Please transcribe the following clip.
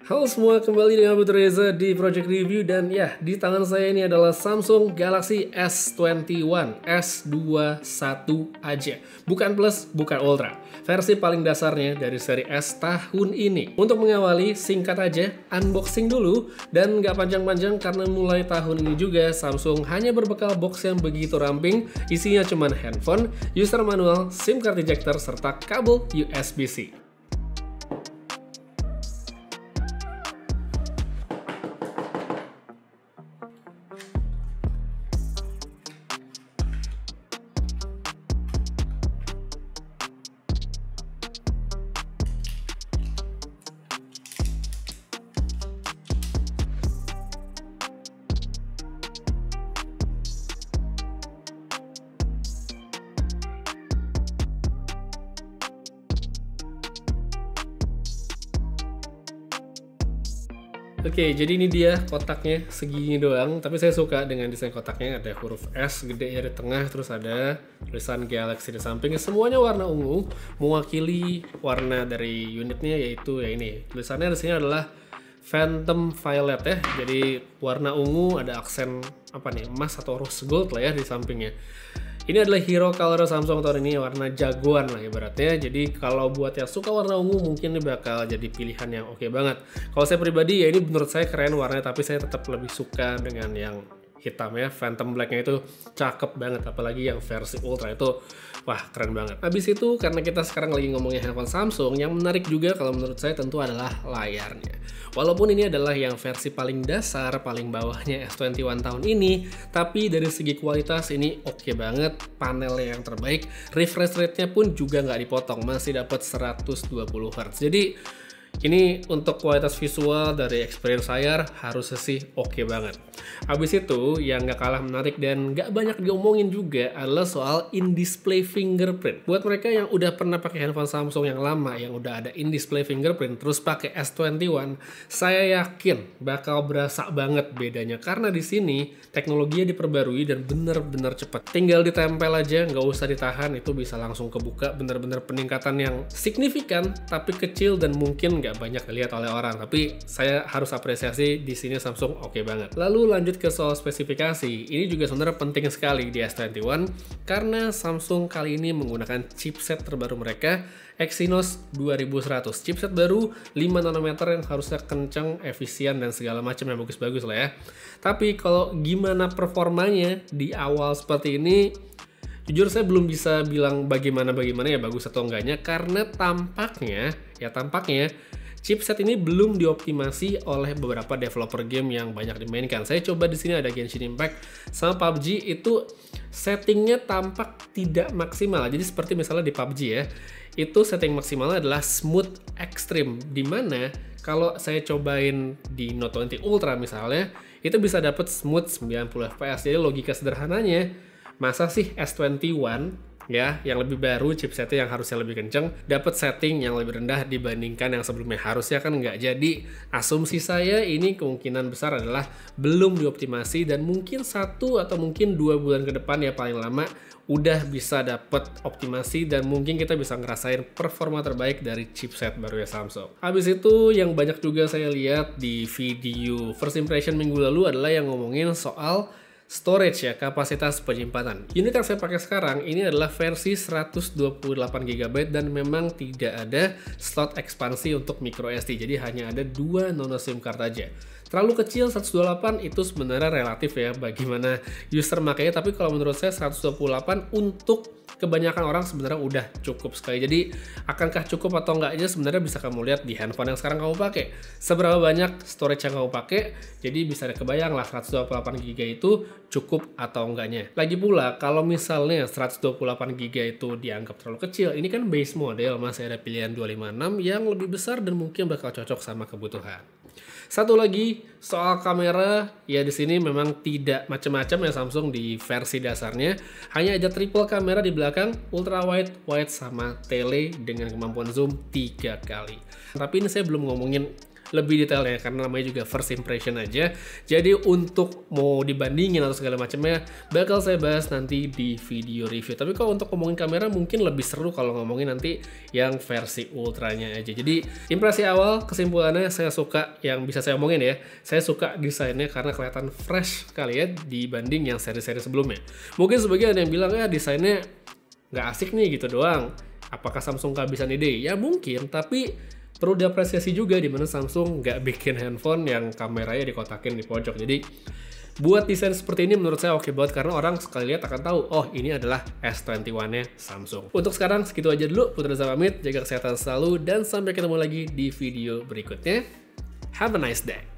Halo semua, kembali dengan Putra Reza di Project Review. Dan ya, di tangan saya ini adalah Samsung Galaxy S21 S21 aja, bukan Plus, bukan Ultra, versi paling dasarnya dari seri S tahun ini. Untuk mengawali, singkat aja, unboxing dulu. Dan nggak panjang-panjang karena mulai tahun ini juga Samsung hanya berbekal box yang begitu ramping. Isinya cuma handphone, user manual, SIM card ejector, serta kabel USB-C. Oke, jadi ini dia kotaknya segini doang, tapi saya suka dengan desain kotaknya. Ada huruf S gede ya di tengah, terus ada tulisan Galaxy di samping. Semuanya warna ungu, mewakili warna dari unitnya, yaitu ya ini. Tulisannya di sini adalah Phantom Violet ya. Jadi warna ungu, ada aksen apa nih, emas atau rose gold lah ya di sampingnya. Ini adalah hero color Samsung tahun ini, warna jagoan lah ibaratnya. Jadi kalau buat yang suka warna ungu mungkin ini bakal jadi pilihan yang oke banget. Kalau saya pribadi ya ini menurut saya keren warnanya, tapi saya tetap lebih suka dengan yang hitam ya. Phantom Blacknya itu cakep banget, apalagi yang versi Ultra itu wah keren banget. Habis itu karena kita sekarang lagi ngomongin handphone Samsung, yang menarik juga kalau menurut saya tentu adalah layarnya. Walaupun ini adalah yang versi paling dasar, paling bawahnya S21 tahun ini, tapi dari segi kualitas ini oke banget, panelnya yang terbaik, refresh rate-nya pun juga nggak dipotong, masih dapat 120 Hz. Jadi ini untuk kualitas visual dari experience layar harusnya sih oke banget. Habis itu yang nggak kalah menarik dan nggak banyak diomongin juga adalah soal in-display fingerprint. Buat mereka yang udah pernah pakai handphone Samsung yang lama, yang udah ada in-display fingerprint, terus pakai S21, saya yakin bakal berasa banget bedanya. Karena di sini teknologinya diperbarui dan bener-bener cepat. Tinggal ditempel aja, nggak usah ditahan, itu bisa langsung kebuka. Bener-bener peningkatan yang signifikan, tapi kecil dan mungkin nggak banyak dilihat oleh orang, tapi saya harus apresiasi di sini Samsung oke banget. Lalu lanjut ke soal spesifikasi, ini juga sebenarnya penting sekali di S21 karena Samsung kali ini menggunakan chipset terbaru mereka, Exynos 2100, chipset baru 5 nanometer yang harusnya kenceng, efisien dan segala macam yang bagus-bagus lah ya. Tapi kalau gimana performanya di awal seperti ini, jujur saya belum bisa bilang bagaimana ya bagus atau enggaknya, karena tampaknya chipset ini belum dioptimasi oleh beberapa developer game yang banyak dimainkan. Saya coba di sini ada Genshin Impact sama PUBG, itu settingnya tampak tidak maksimal. Jadi seperti misalnya di PUBG ya, itu setting maksimalnya adalah smooth extreme, dimana kalau saya cobain di Note 20 Ultra misalnya, itu bisa dapat smooth 90 fps. Jadi logika sederhananya, masa sih S21 ya yang lebih baru, chipsetnya yang harusnya lebih kenceng, dapat setting yang lebih rendah dibandingkan yang sebelumnya? Harusnya kan nggak. Jadi asumsi saya ini kemungkinan besar adalah belum dioptimasi, dan mungkin 1 atau mungkin 2 bulan ke depan ya paling lama udah bisa dapat optimasi, dan mungkin kita bisa ngerasain performa terbaik dari chipset baru ya Samsung. Habis itu yang banyak juga saya lihat di video first impression minggu lalu adalah yang ngomongin soal storage ya, kapasitas penyimpanan. Unit yang saya pakai sekarang ini adalah versi 128 GB dan memang tidak ada slot ekspansi untuk micro SD. Jadi hanya ada 2 nano SIM card aja. Terlalu kecil 128 itu sebenarnya relatif ya bagaimana user makanya, tapi kalau menurut saya 128 untuk kebanyakan orang sebenarnya udah cukup sekali. Jadi akankah cukup atau enggaknya sebenarnya bisa kamu lihat di handphone yang sekarang kamu pakai. Seberapa banyak storage yang kamu pakai, jadi bisa kebayang lah 128 GB itu cukup atau enggaknya. Lagi pula kalau misalnya 128 GB itu dianggap terlalu kecil, ini kan base model, masih ada pilihan 256 yang lebih besar dan mungkin bakal cocok sama kebutuhan. Satu lagi soal kamera, ya di sini memang tidak macam-macam ya Samsung di versi dasarnya. Hanya ada triple kamera di belakang, ultra wide, wide sama tele dengan kemampuan zoom 3 kali. Tapi ini saya belum ngomongin lebih detailnya karena namanya juga first impression aja. Jadi untuk mau dibandingin atau segala macamnya bakal saya bahas nanti di video review. Tapi kalau untuk ngomongin kamera mungkin lebih seru kalau ngomongin nanti yang versi ultranya aja. Jadi impresi awal kesimpulannya saya suka, yang bisa saya omongin ya, saya suka desainnya karena kelihatan fresh sekali ya dibanding yang seri-seri sebelumnya. Mungkin sebagian ada yang bilang ya desainnya nggak asik nih gitu doang. Apakah Samsung kehabisan ide? Ya mungkin, tapi perlu diapresiasi juga di mana Samsung nggak bikin handphone yang kameranya dikotakin di pojok. Jadi buat desain seperti ini menurut saya oke banget karena orang sekali lihat akan tahu, oh ini adalah S21-nya Samsung. Untuk sekarang segitu aja dulu, Putra Reza pamit, jaga kesehatan selalu dan sampai ketemu lagi di video berikutnya. Have a nice day.